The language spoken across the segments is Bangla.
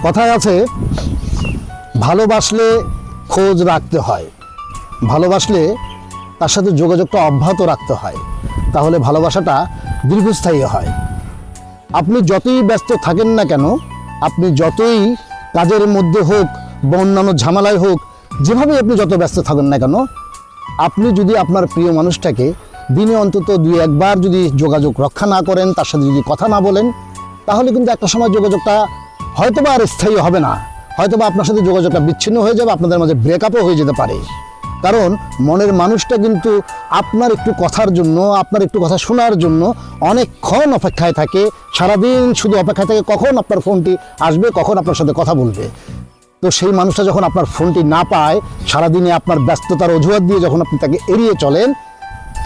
কথায় আছে ভালোবাসলে খোঁজ রাখতে হয়, ভালোবাসলে তার সাথে যোগাযোগটা অব্যাহত রাখতে হয়, তাহলে ভালোবাসাটা দীর্ঘস্থায়ী হয়। আপনি যতই ব্যস্ত থাকেন না কেন, আপনি যতই কাজের মধ্যে হোক বা অন্যান্য ঝামেলায় হোক, যেভাবে আপনি যত ব্যস্ত থাকেন না কেন, আপনি যদি আপনার প্রিয় মানুষটাকে দিনে অন্তত 2-1 বার যদি যোগাযোগ রক্ষা না করেন, তার সাথে যদি কথা না বলেন, তাহলে কিন্তু একটা সময় যোগাযোগটা হয়তোবা আর স্থায়ী হবে না, হয়তোবা আপনার সাথে যোগাযোগটা বিচ্ছিন্ন হয়ে যাবে, আপনাদের মাঝে ব্রেকআপও হয়ে যেতে পারে। কারণ মনের মানুষটা কিন্তু আপনার একটু কথার জন্য, আপনার একটু কথা শোনার জন্য অনেকক্ষণ অপেক্ষায় থাকে, সারাদিন শুধু অপেক্ষায় থাকে কখন আপনার ফোনটি আসবে, কখন আপনার সাথে কথা বলবে। তো সেই মানুষটা যখন আপনার ফোনটি না পায়, সারাদিনে আপনার ব্যস্ততার অজুহাত দিয়ে যখন আপনি তাকে এড়িয়ে চলেন,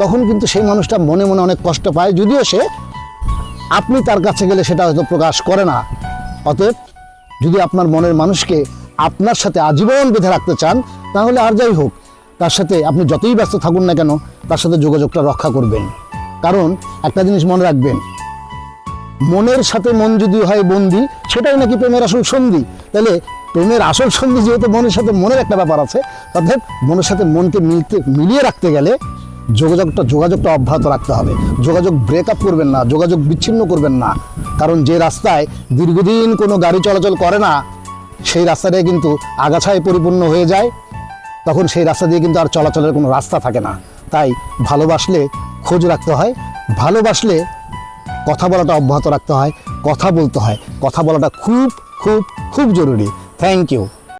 তখন কিন্তু সেই মানুষটা মনে মনে অনেক কষ্ট পায়, যদিও সে আপনি তার কাছে গেলে সেটা হয়তো প্রকাশ করে না। অতএব যদি আপনার মনের মানুষকে আপনার সাথে আজীবন বেঁধে রাখতে চান, তাহলে আর যাই হোক তার সাথে আপনি যতই ব্যস্ত থাকুন না কেন, তার সাথে যোগাযোগটা রক্ষা করবেন। কারণ একটা জিনিস মনে রাখবেন, মনের সাথে মন যদি হয় বন্দি, সেটাই নাকি প্রেমের আসল সন্ধি। তাহলে প্রেমের আসল সন্ধি যেহেতু মনের সাথে মনের একটা ব্যাপার আছে, অর্থাৎ মনের সাথে মনকে মিলিয়ে রাখতে গেলে যোগাযোগটা অব্যাহত রাখতে হবে। যোগাযোগ ব্রেকআপ করবেন না, যোগাযোগ বিচ্ছিন্ন করবেন না। কারণ যে রাস্তায় দীর্ঘদিন কোনো গাড়ি চলাচল করে না, সেই রাস্তাটাই কিন্তু আগাছায় পরিপূর্ণ হয়ে যায়, তখন সেই রাস্তা দিয়ে কিন্তু আর চলাচলের কোনো রাস্তা থাকে না। তাই ভালোবাসলে খোঁজ রাখতে হয়, ভালোবাসলে কথা বলাটা অব্যাহত রাখতে হয়, কথা বলতে হয়। কথা বলাটা খুব খুব খুব জরুরি। Thank you.